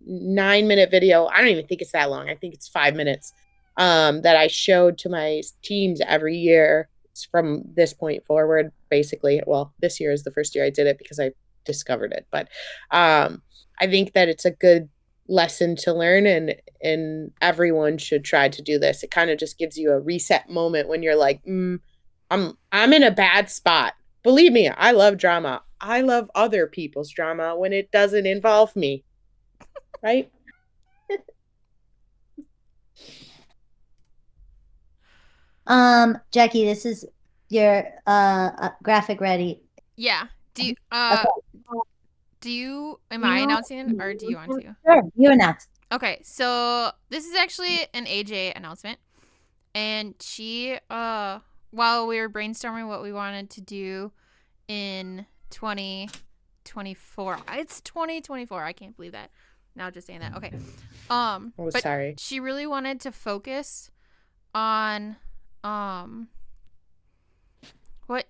9-minute video. I don't even think it's that long. I think it's 5 minutes that I showed to my teams every year from this point forward, basically. Well, this year is the first year I did it because I discovered it. But I think that it's a good lesson to learn, and everyone should try to do this. It kind of just gives you a reset moment when you're like, I'm in a bad spot. Believe me, I love drama. I love other people's drama when it doesn't involve me. Right? Jackie, this is your graphic ready. Yeah. Do you am I announcing it or do you want to? Sure, you announce. Okay, so this is actually an AJ announcement. And she while we were brainstorming what we wanted to do in 2024. It's 2024. I can't believe that. Now just saying that. Okay. But sorry. She really wanted to focus on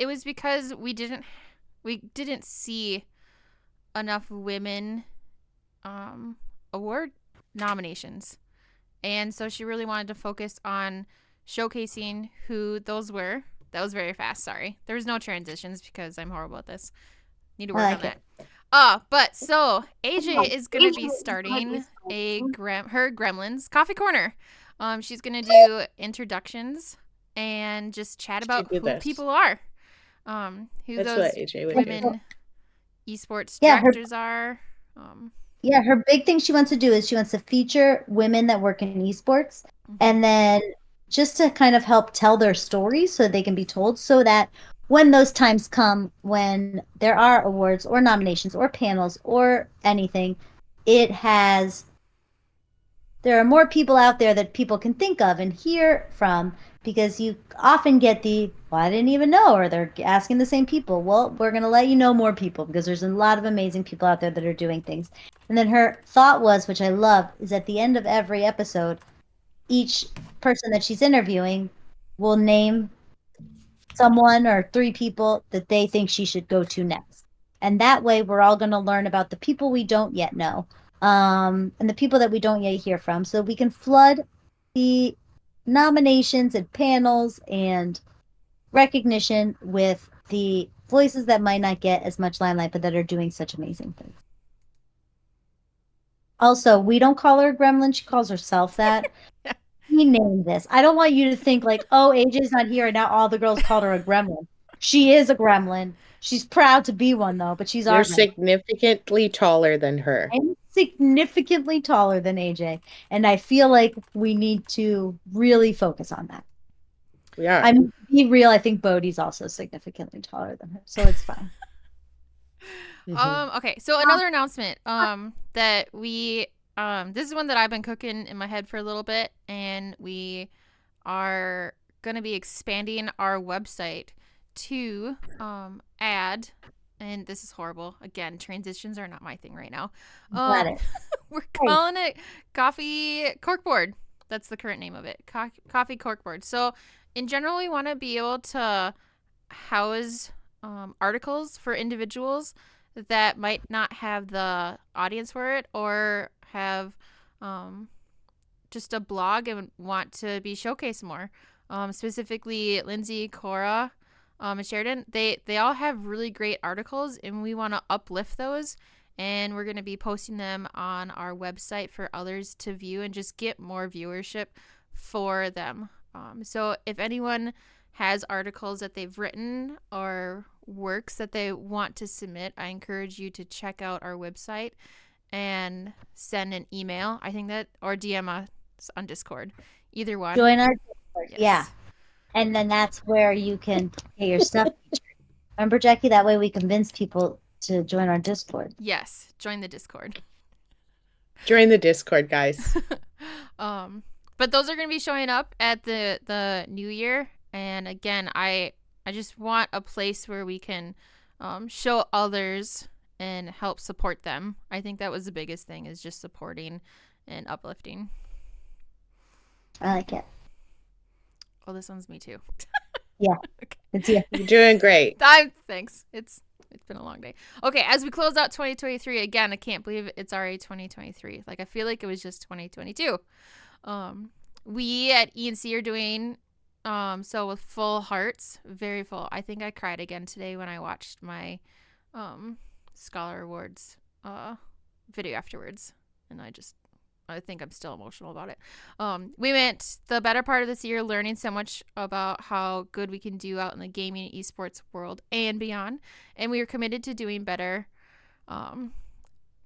it was because we didn't see enough women award nominations. And so she really wanted to focus on showcasing who those were. That was very fast, sorry. There was no transitions because I'm horrible at this. Need to I work like on that. it. But so AJ is gonna be starting her Gremlins Coffee Corner. She's gonna do introductions and just chat about Should do who this. people are. Who That's those what AJ would do. women esports Yeah, her- directors are. Yeah, her big thing she wants to do is she wants to feature women that work in esports and then just to kind of help tell their stories so they can be told so that when those times come when there are awards or nominations or panels or anything, there are more people out there that people can think of and hear from because you often get well, I didn't even know, or they're asking the same people. Well, we're going to let you know more people because there's a lot of amazing people out there that are doing things. And then her thought was, which I love, is at the end of every episode, each person that she's interviewing will name someone or 3 people that they think she should go to next. And that way we're all going to learn about the people we don't yet know, and the people that we don't yet hear from, so we can flood the nominations and panels and recognition with the voices that might not get as much limelight but that are doing such amazing things. Also, we don't call her a gremlin, she calls herself that. We named this. I don't want you to think like, oh, AJ's not here and now all the girls called her a gremlin. She is a gremlin. She's proud to be one though, but she's You're our significantly taller than her. I'm significantly taller than AJ, and I feel like we need to really focus on that. We are. I'm be real. I think Bodhi's also significantly taller than her, so it's fine. Okay, so another announcement that we this is one that I've been cooking in my head for a little bit, and we are going to be expanding our website to add, and this is horrible, again, transitions are not my thing right now. Got it. We're calling it Coffee Corkboard. That's the current name of it, Coffee Corkboard. So in general, we want to be able to house articles for individuals that might not have the audience for it or have just a blog and want to be showcased more. Specifically, Lindsay, Cora, and Sheridan, they all have really great articles, and we want to uplift those. And we're going to be posting them on our website for others to view and just get more viewership for them. So if anyone has articles that they've written or works that they want to submit, I encourage you to check out our website and send an email. I think that, or DM us on Discord. Either one. Join our Discord. Yes. Yeah. And then that's where you can get your stuff featured. Remember, Jackie, that way we convince people to join our Discord. Yes, join the Discord. Join the Discord, guys. But those are going to be showing up at the new year. And again, I just want a place where we can show others and help support them. I think that was the biggest thing, is just supporting and uplifting. I like it. Oh, this one's me too. Yeah. Okay. It's you. You're doing great. Thanks. It's been a long day. Okay, as we close out 2023, again, I can't believe it's already 2023. Like, I feel like it was just 2022. We at ENC are doing so with full hearts, very full. I think I cried again today when I watched my Scholar Awards video afterwards, and I think I'm still emotional about it. We went the better part of this year learning so much about how good we can do out in the gaming and esports world and beyond. And we are committed to doing better than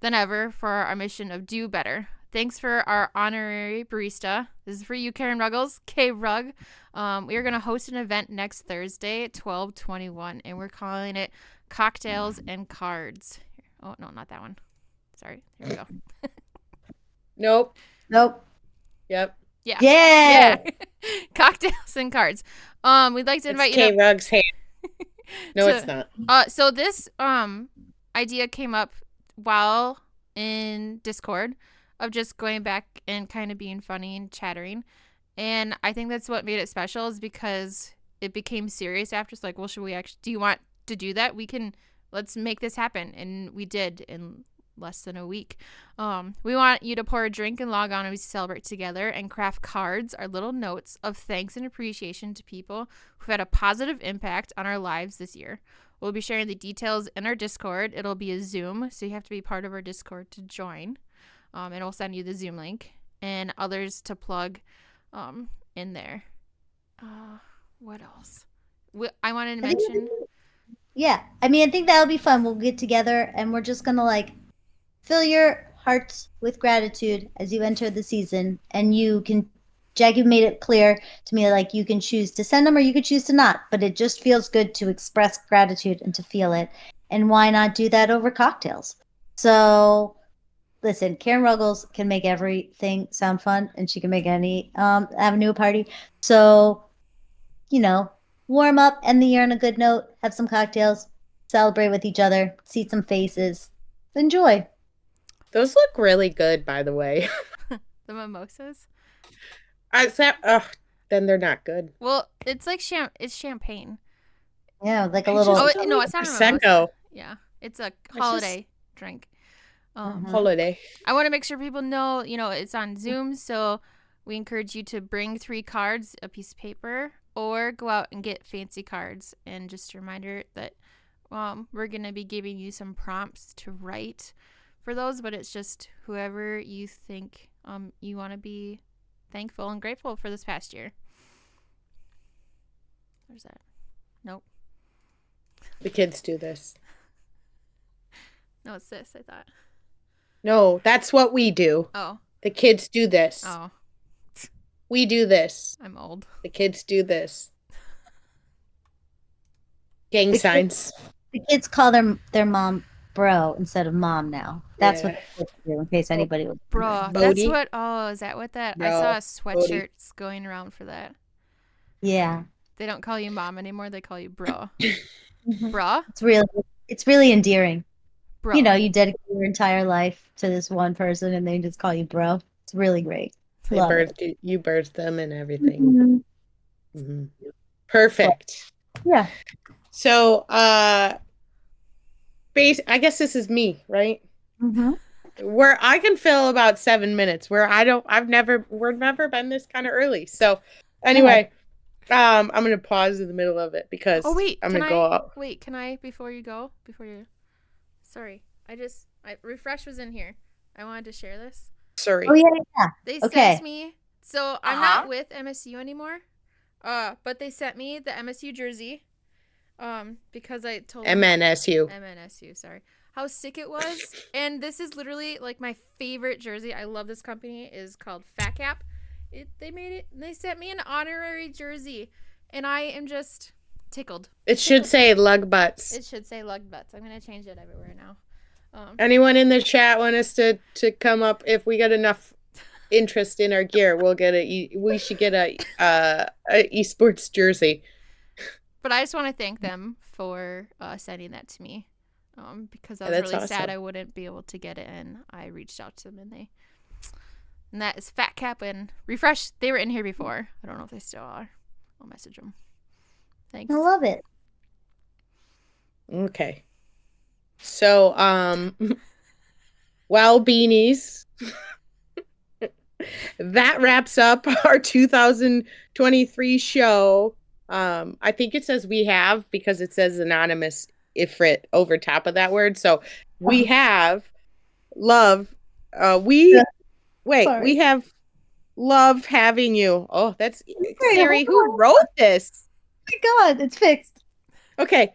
ever for our mission of do better. Thanks for our honorary barista. This is for you, Karen Ruggles, K-Rug. We are going to host an event next Thursday at 12/21, and we're calling it Cocktails and Cards. Oh, no, not that one. Sorry. Here we go. Nope. Yep. Yeah. Yeah. Cocktails and Cards. We'd like to invite It's you to K-Rug's hand. No, So- it's not. So this idea came up while in Discord of just going back and kind of being funny and chattering. And I think that's what made it special, is because it became serious after. It's like, well, do you want to do that? Let's make this happen. And we did in less than a week. We want you to pour a drink and log on, and we celebrate together and craft cards, our little notes of thanks and appreciation to people who've had a positive impact on our lives this year. We'll be sharing the details in our Discord. It'll be a Zoom, so you have to be part of our Discord to join. And we'll send you the Zoom link and others to plug in there. What else? I wanted to mention. Yeah, I mean, I think that'll be fun. We'll get together and we're just gonna like fill your hearts with gratitude as you enter the season, and you can. Jackie made it clear to me, like, you can choose to send them or you could choose to not, but it just feels good to express gratitude and to feel it. And why not do that over cocktails? So, listen, Karen Ruggles can make everything sound fun, and she can make any avenue a party. So, warm up, end the year on a good note, have some cocktails, celebrate with each other, see some faces, enjoy. Those look really good, by the way. The mimosas? Then they're not good. Well, it's like it's champagne. Yeah, like a little. Oh, no, it's not a mimosa. Prosecco. Yeah, it's a holiday drink. Holiday. I want to make sure people know, it's on Zoom, so we encourage you to bring 3 cards, a piece of paper, or go out and get fancy cards. And just a reminder that we're going to be giving you some prompts to write for those, but it's just whoever you think you want to be thankful and grateful for this past year. Where's that? Nope. The kids do this. No, it's this, I thought. No, that's what we do. Oh. The kids do this. Oh. We do this. I'm old. The kids do this. Gang signs. The kids call their mom bro instead of mom now. That's what the kids do, in case anybody was. Bro, Bodie? is that what that? No, I saw Bodie. sweatshirts going around for that. Yeah. They don't call you mom anymore, they call you bro. Mhm. Bro? It's really endearing. Bro. You dedicate your entire life to this one person and they just call you bro. It's really great. You birthed them and everything. Mhm. Mhm. Perfect. Yeah. So, I guess this is me, right? Mm-hmm. Where I can fill about 7 minutes. We've never been this kind of early. So, anyway, I'm gonna pause in the middle of it because I'm gonna go out. Wait, can I before you go? Sorry, Refresh was in here. I wanted to share this. Sorry. Oh yeah. They Okay. sent me. So I'm not with MSU anymore. But they sent me the MSU jersey. Because I told them MNSU, sorry, how sick it was. And this is literally like my favorite jersey. I love this company. It is called Fat Cap. They made it. They sent me an honorary jersey, and I am just tickled. It should say lug butts. It should say lug butts. I'm gonna change it everywhere now. Anyone in the chat want us to come up? If we get enough interest in our gear, we should get a esports jersey. But I just want to thank them for sending that to me, because I was really awesome. sad I wouldn't be able to get it, and I reached out to them, and that is Fat Cap and Refresh. They were in here before. I don't know if they still are. I'll message them. Thanks. I love it. Okay. So, beanies. That wraps up our 2023 show. I think it says we have because it says anonymous Ifrit over top of that word. So we have love. We have love having you. Oh, that's Siri. Who wrote this? Oh my God, it's fixed. Okay.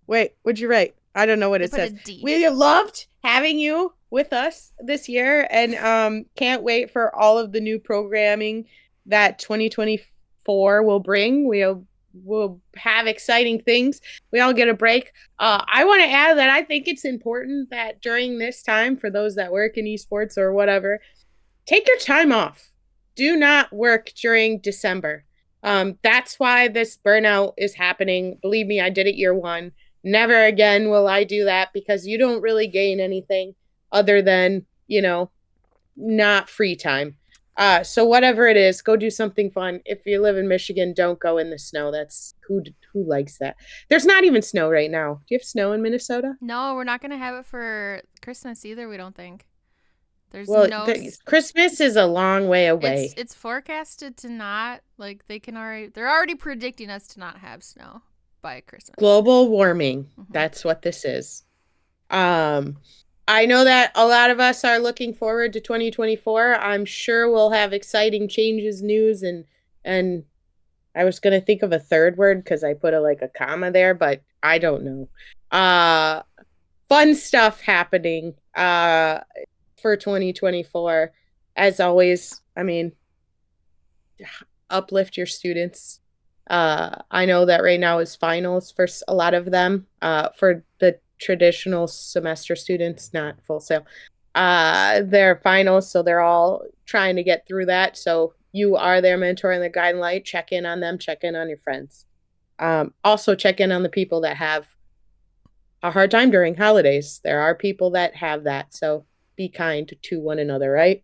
Wait, what'd you write? I don't know what it says. We loved having you with us this year, and can't wait for all of the new programming that 2024 will bring. We'll have exciting things. We all get a break. I want to add that I think it's important that during this time, for those that work in esports or whatever, take your time off. Do not work during December. That's why this burnout is happening. Believe me, I did it year 1. Never again will I do that, because you don't really gain anything other than, not free time. So whatever it is, go do something fun. If you live in Michigan, don't go in the snow. That's who likes that. There's not even snow right now. Do you have snow in Minnesota? No, we're not going to have it for Christmas either, we don't think. There's Christmas is a long way away. It's forecasted to not, they're already predicting us to not have snow. by Christmas. Global warming. Mhm. That's what this is. I know that a lot of us are looking forward to 2024. I'm sure we'll have exciting changes, news, and I was gonna think of a third word because I put a comma there, but I don't know. Fun stuff happening for 2024. As always, I mean, uplift your students. I know that right now is finals for a lot of them. For the traditional semester students, not full sale. They're finals, so they're all trying to get through that. So you are their mentor and the guiding light. Check in on them. Check in on your friends. Also check in on the people that have a hard time during holidays. There are people that have that, so be kind to one another, right?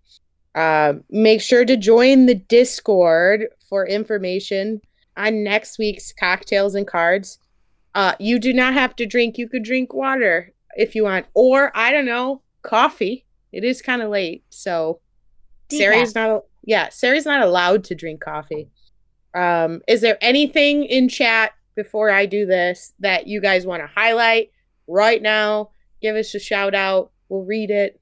Make sure to join the Discord for information on next week's cocktails and cards. You do not have to drink. You could drink water if you want, or I don't know, coffee. It is kind of late, so Sari's not allowed to drink coffee. Is there anything in chat before I do this that you guys want to highlight right now? Give us a shout out. We'll read it.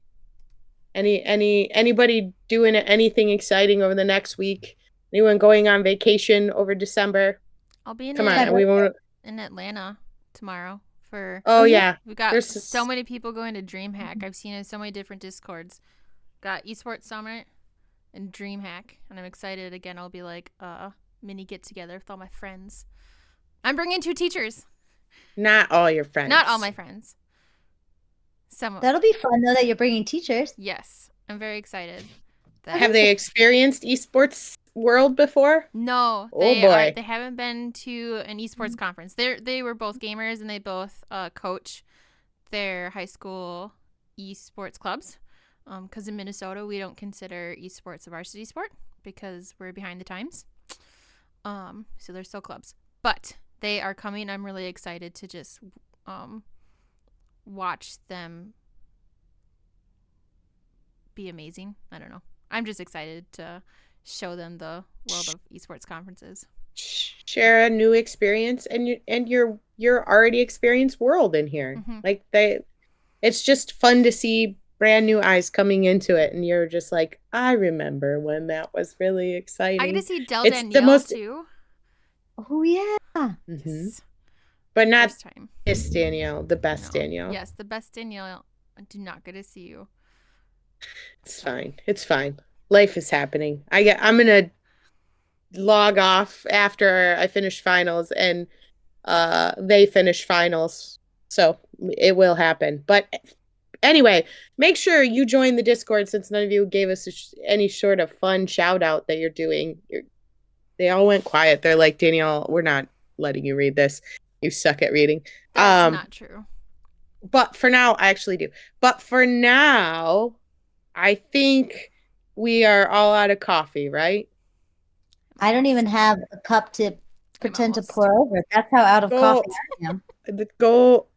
Anybody doing anything exciting over the next week? Anyone going on vacation over December? I'll be Come on, we won't. in Atlanta tomorrow for. Oh yeah, We've got There's so many people going to DreamHack. I've seen it in so many different Discords. Got Esports Summit and DreamHack, and I'm excited. Again, I'll be like mini get together with all my friends. I'm bringing 2 teachers. Not all your friends. Not all my friends. Some of That'll be fun though that you're bringing teachers. Yes, I'm very excited. Have they experienced esports world before? No, Oh boy. they haven't been to an esports conference. They were both gamers and they both coach their high school esports clubs. Because in Minnesota we don't consider esports a varsity sport because we're behind the times. So they're still clubs, but they are coming. I'm really excited to just watch them be amazing. I don't know. I'm just excited to show them the world of esports conferences. Share a new experience and your already experienced world in here. Mhm. It's just fun to see brand new eyes coming into it, and you're just like, I remember when that was really exciting. I get to see Del It's the Danielle most- too. Oh yeah. Mhm. Yes. But not First time. this Danielle, the best No. Danielle. Yes, the best Danielle. I do not get to see you. It's fine. It's fine. Life is happening. I'm gonna log off after I finish finals and they finish finals. So it will happen. But anyway, make sure you join the Discord since none of you gave us any sort of fun shout out that you're doing. They all went quiet. They're like, Danielle, we're not letting you read this. You suck at reading. That's not true. But for now, I actually do. But for now, I think we are all out of coffee, right? I don't even have a cup to pretend to almost. pour over. That's how out of Go- coffee I am. Go.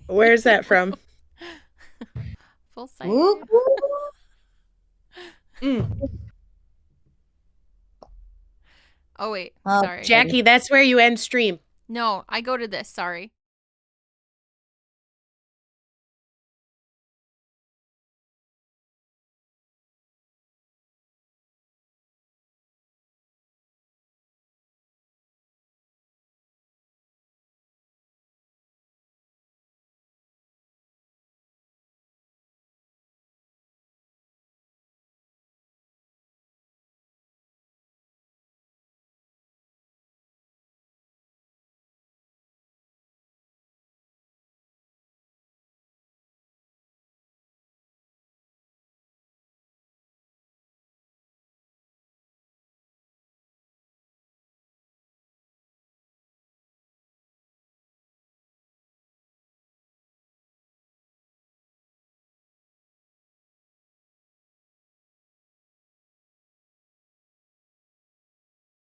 Where's that from? Full sight. Whoop, whoop. Mm. Oh wait, Oh, sorry. Jackie, that's where you end stream. No, I go to this. Sorry.